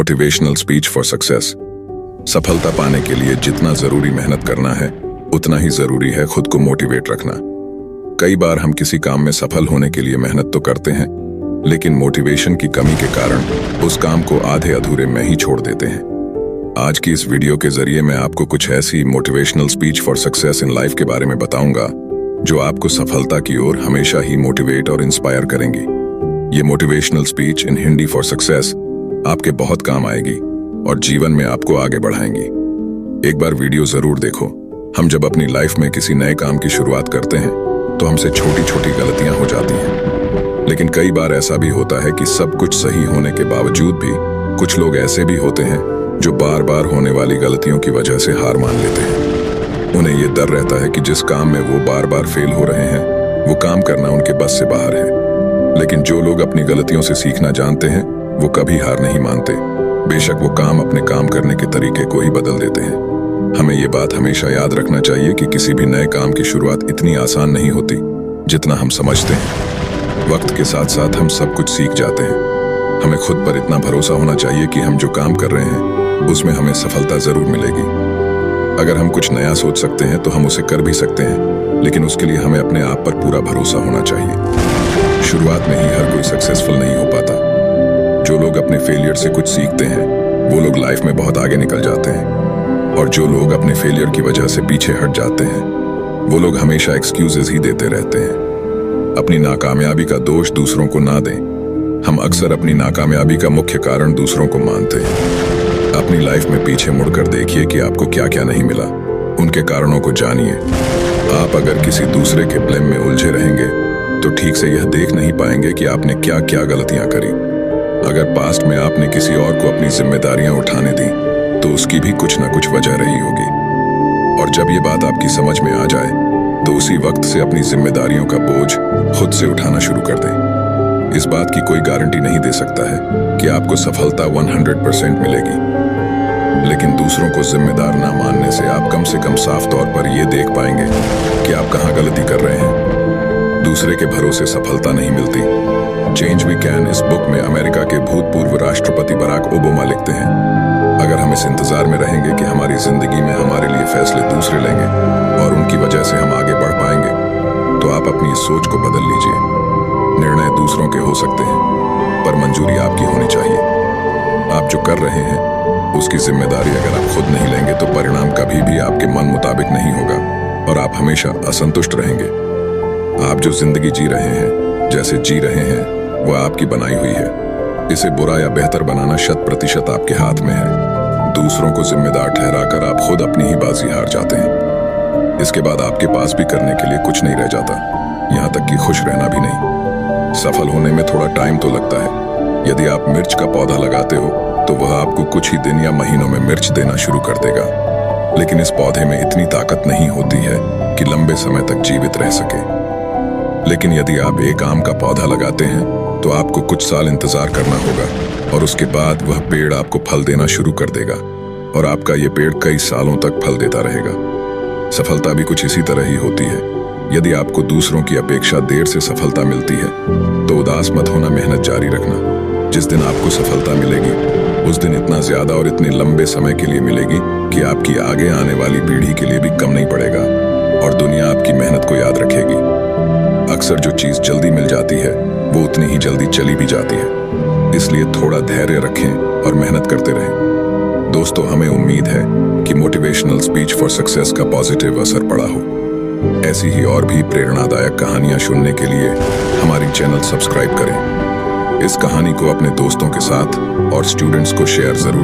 Motivational speech for success. सफलता पाने के लिए जितना जरूरी मेहनत करना है उतना ही जरूरी है खुद को मोटिवेट रखना। कई बार हम किसी काम में सफल होने के लिए मेहनत तो करते हैं, लेकिन मोटिवेशन की कमी के कारण उस काम को आधे अधूरे में ही छोड़ देते हैं। आज की इस वीडियो के जरिए मैं आपको कुछ ऐसी motivational speech for success in life के बारे में बताऊंगा जो आपको सफलता की ओर हमेशा ही मोटिवेट और इंस्पायर करेंगी। ये motivational speech in Hindi for success आपके बहुत काम आएगी और जीवन में आपको आगे बढ़ाएंगी। एक बार वीडियो जरूर देखो। हम जब अपनी लाइफ में किसी नए काम की शुरुआत करते हैं तो हमसे छोटी छोटी गलतियां हो जाती हैं, लेकिन कई बार ऐसा भी होता है कि सब कुछ सही होने के बावजूद भी कुछ लोग ऐसे भी होते हैं जो बार बार होने वाली गलतियों की वजह से हार मान लेते हैं। उन्हें यह डर रहता है कि जिस काम में वो बार बार फेल हो रहे हैं वो काम करना उनके बस से बाहर है। लेकिन जो लोग अपनी गलतियों से सीखना जानते हैं वो कभी हार नहीं मानते, बेशक वो काम अपने काम करने के तरीके को ही बदल देते हैं। हमें ये बात हमेशा याद रखना चाहिए कि किसी भी नए काम की शुरुआत इतनी आसान नहीं होती जितना हम समझते हैं। वक्त के साथ साथ हम सब कुछ सीख जाते हैं। हमें खुद पर इतना भरोसा होना चाहिए कि हम जो काम कर रहे हैं उसमें हमें सफलता जरूर मिलेगी। अगर हम कुछ नया सोच सकते हैं तो हम उसे कर भी सकते हैं, लेकिन उसके लिए हमें अपने आप पर पूरा भरोसा होना चाहिए। शुरुआत में ही हर कोई सक्सेसफुल नहीं हो पाता। जो लोग अपने फेलियर से कुछ सीखते हैं वो लोग लाइफ में बहुत आगे निकल जाते हैं, और जो लोग अपने फेलियर की वजह से पीछे हट जाते हैं वो लोग हमेशा एक्सक्यूजेस ही देते रहते हैं। अपनी नाकामयाबी का दोष दूसरों को ना दें। हम अक्सर अपनी नाकामयाबी का मुख्य कारण दूसरों को मानते हैं। अपनी लाइफ में पीछे मुड़कर देखिए कि आपको क्या क्या नहीं मिला, उनके कारणों को जानिए। आप अगर किसी दूसरे के ब्लेम में उलझे रहेंगे तो ठीक से यह देख नहीं पाएंगे कि आपने क्या क्या गलतियां करी। अगर पास्ट में आपने किसी और को अपनी जिम्मेदारियां उठाने दी तो उसकी भी कुछ ना कुछ वजह रही होगी, और जब ये बात आपकी समझ में आ जाए तो उसी वक्त से अपनी जिम्मेदारियों का बोझ खुद से उठाना शुरू कर दें। इस बात की कोई गारंटी नहीं दे सकता है कि आपको सफलता 100% मिलेगी, लेकिन दूसरों को जिम्मेदार ना मानने से आप कम से कम साफ तौर पर यह देख पाएंगे कि आप कहां गलती कर रहे हैं। दूसरे के भरोसे सफलता नहीं मिलती। चेंज वी कैन इस बुक में अमेरिका के भूतपूर्व राष्ट्रपति बराक ओबामा लिखते हैं, अगर हम इस इंतजार में रहेंगे कि हमारी जिंदगी में हमारे लिए फैसले दूसरे लेंगे और उनकी वजह से हम आगे बढ़ पाएंगे, तो आप अपनी इस सोच को बदल लीजिए। निर्णय दूसरों के हो सकते हैं पर मंजूरी आपकी होनी चाहिए। आप जो कर रहे हैं उसकी जिम्मेदारी अगर आप खुद नहीं लेंगे तो परिणाम कभी भी आपके मन मुताबिक नहीं होगा और आप हमेशा असंतुष्ट रहेंगे। आप जो जिंदगी जी रहे हैं, जैसे जी रहे हैं, वह आपकी बनाई हुई है। इसे बुरा या बेहतर बनाना 100% आपके हाथ में है। दूसरों को जिम्मेदार ठहराकर आप खुद अपनी ही बाजी हार जाते हैं। इसके बाद आपके पास भी करने के लिए कुछ नहीं रह जाता, यहाँ तक कि खुश रहना भी नहीं। सफल होने में थोड़ा टाइम तो लगता है। यदि आप मिर्च का पौधा लगाते हो तो वह आपको कुछ ही दिन या महीनों में मिर्च देना शुरू कर देगा, लेकिन इस पौधे में इतनी ताकत नहीं होती है कि लंबे समय तक जीवित रह सके। लेकिन यदि आप एक आम का पौधा लगाते हैं तो आपको कुछ साल इंतजार करना होगा, और उसके बाद वह पेड़ आपको फल देना शुरू कर देगा, और आपका ये पेड़ कई सालों तक फल देता रहेगा। सफलता भी कुछ इसी तरह ही होती है। यदि आपको दूसरों की अपेक्षा देर से सफलता मिलती है तो उदास मत होना, मेहनत जारी रखना। जिस दिन आपको सफलता मिलेगी उस दिन इतना ज्यादा और इतने लंबे समय के लिए मिलेगी कि आपकी आगे आने वाली पीढ़ी के लिए भी कम नहीं पड़ेगा, और दुनिया आपकी मेहनत को याद रखेगी। अक्सर जो चीज जल्दी मिल जाती है वो उतनी ही जल्दी चली भी जाती है, इसलिए थोड़ा धैर्य रखें और मेहनत करते रहें। दोस्तों, हमें उम्मीद है कि मोटिवेशनल स्पीच फॉर सक्सेस का पॉजिटिव असर पड़ा हो। ऐसी ही और भी प्रेरणादायक कहानियां सुनने के लिए हमारी चैनल सब्सक्राइब करें। इस कहानी को अपने दोस्तों के साथ और स्टूडेंट्स को शेयर जरूर